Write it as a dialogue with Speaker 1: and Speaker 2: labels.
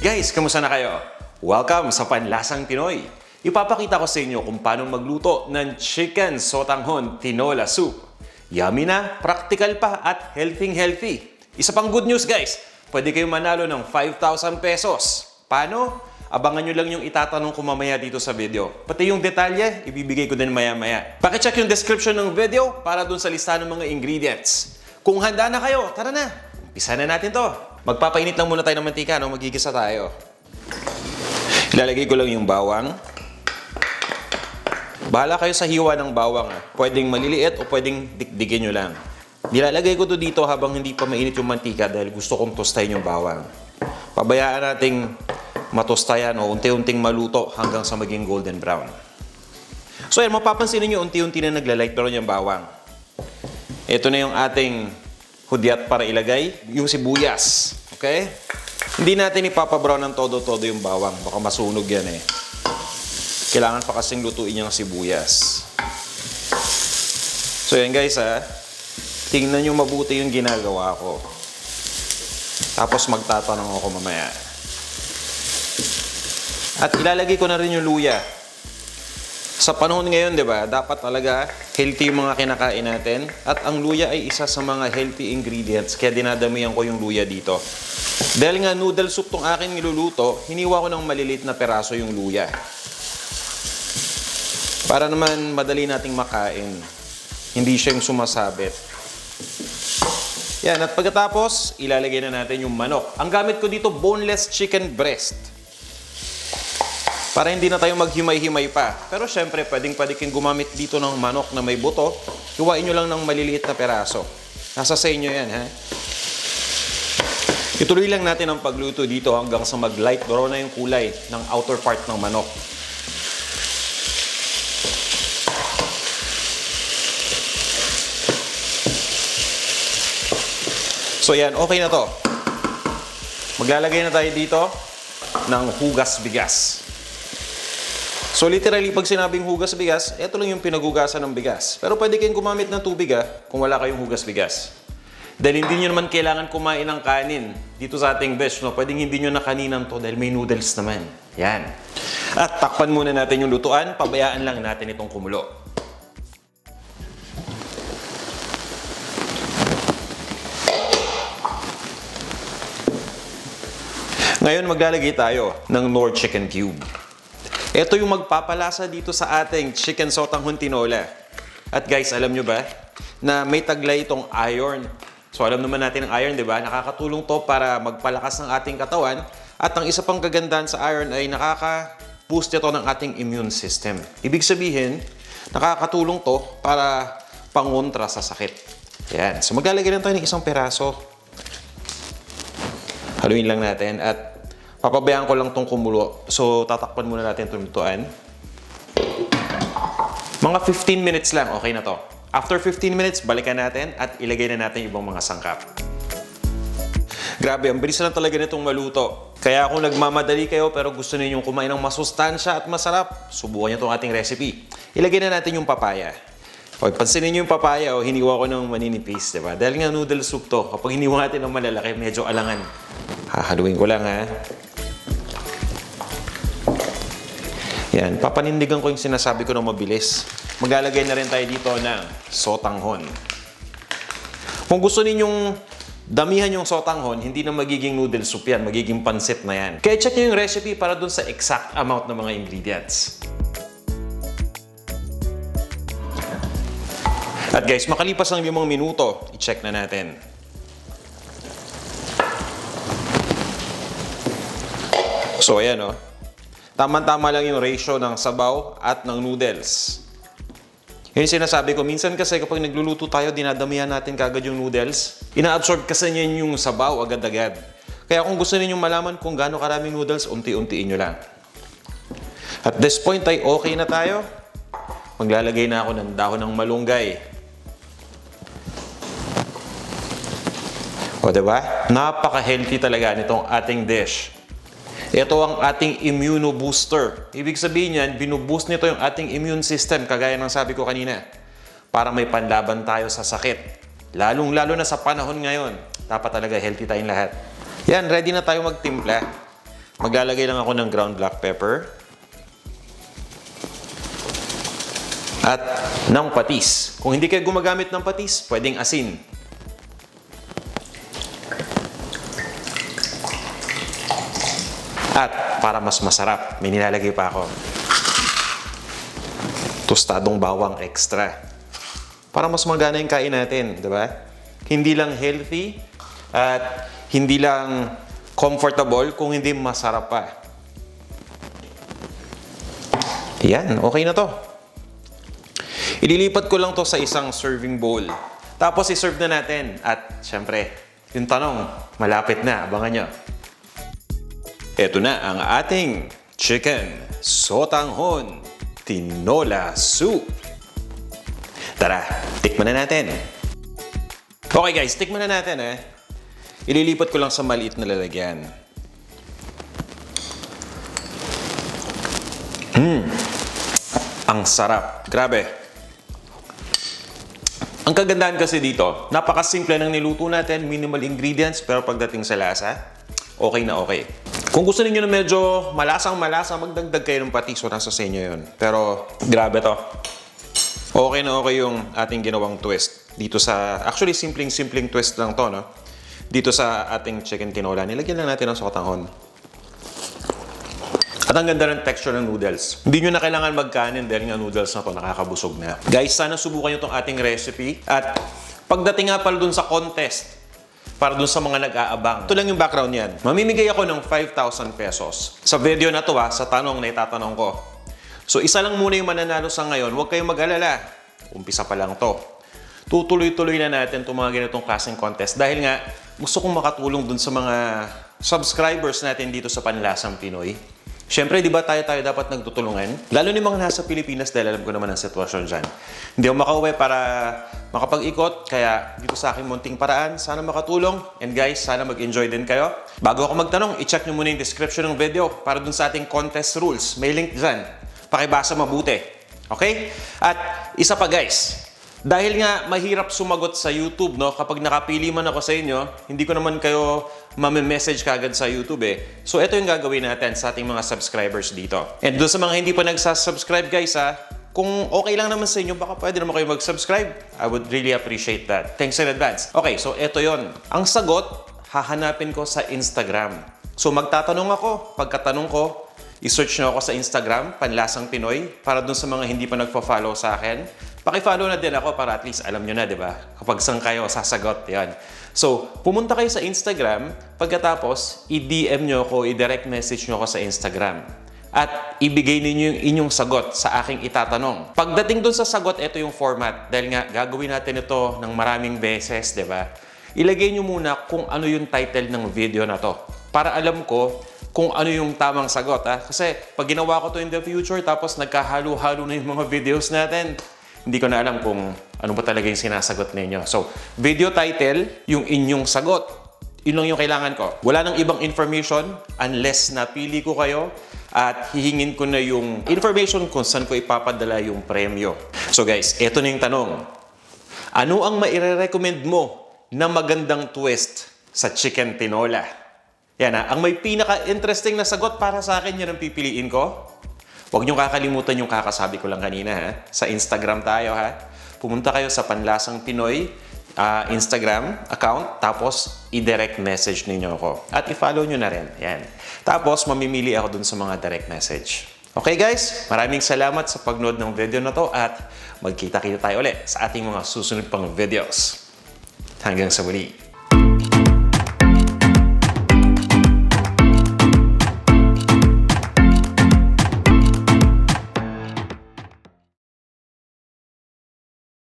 Speaker 1: Guys, kamusta na kayo? Welcome sa Panlasang Pinoy. Ipapakita ko sa inyo kung paano magluto ng chicken sotanghon tinola soup. Yummy na, practical pa at healthy. Isa pang good news guys, pwede kayong manalo ng 5,000 pesos. Paano? Abangan nyo lang yung itatanong ko mamaya dito sa video. Pati yung detalye, ibibigay ko din maya-maya. Pakicheck yung description ng video para dun sa listahan ng mga ingredients. Kung handa na kayo, tara na! Umpisa na natin to. Magpapainit lang muna tayo ng mantika, no? Magigisa tayo. Ilalagay ko lang yung bawang. Bahala kayo sa hiwa ng bawang. Pwedeng maliliit o pwedeng dikdikin nyo lang. Nilalagay ko to dito habang hindi pa mainit yung mantika dahil gusto kong tostahin yung bawang. Pabayaan nating matostayan o unti-unting maluto hanggang sa maging golden brown. So yan, mapapansin niyo unti-unti na naglalight brown yung bawang. Ito na yung ating hudyat para ilagay, yung sibuyas. Okay? Hindi natin ipapabrown ng todo-todo yung bawang. Baka masunog yan eh. Kailangan pa kasing lutuin yung sibuyas. So yan guys ha. Tingnan nyo mabuti yung ginagawa ko. Tapos magtatanong ako mamaya. At ilalagay ko na rin yung luya. Sa panahon ngayon, di ba, dapat talaga healthy yung mga kinakain natin. At ang luya ay isa sa mga healthy ingredients. Kaya dinadamihan ko yung luya dito. Dahil nga noodle soup tong aking niluluto, hiniwa ko ng maliliit na peraso yung luya. Para naman madali nating makain. Hindi siya yung sumasabit. Yan, at pagkatapos, ilalagay na natin yung manok. Ang gamit ko dito, boneless chicken breast. Para hindi na tayo maghimay-himay pa. Pero syempre, pwedeng kayong gumamit dito ng manok na may buto. Hiwain nyo lang ng maliliit na peraso. Nasa sa inyo yan, ha? Ituloy lang natin ang pagluto dito hanggang sa mag-light brown na yung kulay ng outer part ng manok. So yan, okay na to. Maglalagay na tayo dito ng hugas bigas. So literally, pag sinabing hugas bigas, ito lang yung pinagugasan ng bigas. Pero pwede kayong gumamit ng tubig kung wala kayong hugas bigas. Dahil hindi nyo naman kailangan kumain ng kanin dito sa ating dish. No? Pwedeng hindi nyo na kaninan to dahil may noodles naman. Yan. At takpan muna natin yung lutuan. Pabayaan lang natin itong kumulo. Ngayon maglalagay tayo ng Knorr chicken cube. Ito yung magpapalasa dito sa ating chicken sotanghon tinola. At guys, alam nyo ba na may taglay itong iron? So alam naman natin ang iron, di ba? Nakakatulong to para magpalakas ng ating katawan. At ang isa pang kagandahan sa iron ay nakaka-boost ito ng ating immune system. Ibig sabihin, nakakatulong to para pangontra sa sakit. Yan. So maglalagay lang tayo ng isang peraso. Haluin lang natin at papabayaan ko lang itong kumulo. So, tatakpan muna natin itong lutuan. Mga 15 minutes lang, okay na to. After 15 minutes, balikan natin at ilagay na natin yung ibang mga sangkap. Grabe, ang bilis lang talaga nitong maluto. Kaya kung nagmamadali kayo pero gusto ninyong kumain ng masustansya at masarap, subukan nyo itong ating recipe. Ilagay na natin yung papaya. Okay, pansinin nyo yung papaya, hiniwa ko ng maninipis, diba? Dahil nga noodle soup to, kapag hiniwa natin ng malalaki, medyo alangan. Hahaluin ko lang Yan, papanindigan ko yung sinasabi ko ng mabilis. Maglalagay na rin tayo dito ng sotanghon. Kung gusto ninyong damihan yung sotanghon, hindi na magiging noodle soup yan, magiging pansit na yan. Kaya check nyo yung recipe para dun sa exact amount ng mga ingredients. At guys, makalipas ng 5 minuto, i-check na natin. So ayan Tama-tama lang yung ratio ng sabaw at ng noodles. Yun yung sinasabi ko, minsan kasi kapag nagluluto tayo, dinadamihan natin kagad yung noodles. Ina-absorb kasi niyan yung sabaw agad-agad. Kaya kung gusto ninyong malaman kung gaano karaming noodles, unti-untiin nyo lang. At this point ay okay na tayo. Maglalagay na ako ng dahon ng malunggay. O diba? Napaka-healthy talaga nitong ating dish. Ito ang ating immuno-booster. Ibig sabihin yan, binuboost nito yung ating immune system, kagaya ng sabi ko kanina, para may panlaban tayo sa sakit. Lalong-lalo na sa panahon ngayon, dapat talaga healthy tayong lahat. Yan, ready na tayo magtimpla. Maglalagay lang ako ng ground black pepper. At ng patis. Kung hindi kayo gumagamit ng patis, pwedeng asin. At para mas masarap, may nilalagay pa ako. Tostadong bawang extra. Para mas magana yung kain natin, di ba? Hindi lang healthy at hindi lang comfortable, kung hindi masarap pa. Yan, okay na to. Ililipat ko lang to sa isang serving bowl. Tapos i-serve na natin. At syempre, yung tanong, malapit na. Abangan nyo. Ito na ang ating chicken sotanghon tinola soup. Tara, tikman na natin. Okay guys, tikman na natin Ililipat ko lang sa maliit na lalagyan. Ang sarap. Grabe. Ang kagandahan kasi dito, napakasimple ng niluto natin, minimal ingredients, pero pagdating sa lasa, okay na okay. Kung gusto niyo na medyo malasang-malasa, magdagdag kayo ng patis, so nasa sa inyo yun. Pero grabe to. Okay na okay yung ating ginawang twist. Dito sa, actually simpleng twist lang to, no? Dito sa ating chicken tinola, nilagyan lang natin ng sotanghon. At ang ganda ng texture ng noodles. Hindi nyo na kailangan magkanin dahil nga noodles na to nakakabusog na. Guys, sana subukan nyo itong ating recipe. At pagdating nga pala dun sa contest, para dun sa mga nag-aabang. Ito lang yung background yan. Mamimigay ako ng 5,000 pesos. Sa video na to sa tanong na itatanong ko. So isa lang muna yung mananalo sa ngayon. Huwag kayong mag-alala. Umpisa pa lang to. Tutuloy-tuloy na natin itong mga ganitong klaseng contest. Dahil nga, gusto kong makatulong dun sa mga subscribers natin dito sa Panlasang Pinoy. Siyempre, di ba tayo dapat nagtutulungan? Lalo ni mga nasa Pilipinas dahil alam ko naman ang sitwasyon dyan. Hindi ako makauwi para makapag-ikot, kaya dito sa aking munting paraan, sana makatulong. And guys, sana mag-enjoy din kayo. Bago ako magtanong, i-check nyo muna yung description ng video para dun sa ating contest rules. May link dyan. Pakibasa mabuti. Okay? At isa pa guys, dahil nga mahirap sumagot sa YouTube, no? Kapag nakapili man ako sa inyo, hindi ko naman kayo message kagad sa YouTube So, ito yung gagawin natin sa ating mga subscribers dito. And doon sa mga hindi pa nagsasubscribe guys kung okay lang naman sa inyo, baka pwede naman kayo mag-subscribe. I would really appreciate that. Thanks in advance. Okay, so ito yon. Ang sagot, hahanapin ko sa Instagram. So, magtatanong ako. Pagkatanong ko, i-search nyo ako sa Instagram, Panlasang Pinoy, para dun sa mga hindi pa nagpa-follow sa akin. Paki-follow na din ako para at least alam nyo na, di ba? Kapag saan kayo sasagot, yan. So, pumunta kayo sa Instagram, pagkatapos, i-DM nyo ako, i-direct message nyo ako sa Instagram. At ibigay ninyo yung inyong sagot sa aking itatanong. Pagdating dun sa sagot, ito yung format. Dahil nga, gagawin natin ito ng maraming beses, di ba? Ilagay nyo muna kung ano yung title ng video na to. Para alam ko kung ano yung tamang sagot. Kasi pag ginawa ko to in the future, tapos nagkahalo-halo na yung mga videos natin, hindi ko na alam kung ano ba talaga yung sinasagot ninyo. So, video title, yung inyong sagot. Yun lang yung kailangan ko. Wala nang ibang information unless napili ko kayo at hihingin ko na yung information kung saan ko ipapadala yung premyo. So guys, eto na yung tanong. Ano ang maire-recommend mo na magandang twist sa chicken tinola? Yan ang may pinaka-interesting na sagot para sa akin, yan ang pipiliin ko. Huwag niyong kakalimutan yung kakasabi ko lang kanina Sa Instagram tayo Pumunta kayo sa Panlasang Pinoy Instagram account, tapos i-direct message ninyo ako. At i-follow nyo na rin. Yan. Tapos mamimili ako dun sa mga direct message. Okay guys, maraming salamat sa pagnood ng video na to at magkita-kita tayo ulit sa ating mga susunod pang videos. Hanggang sa muli.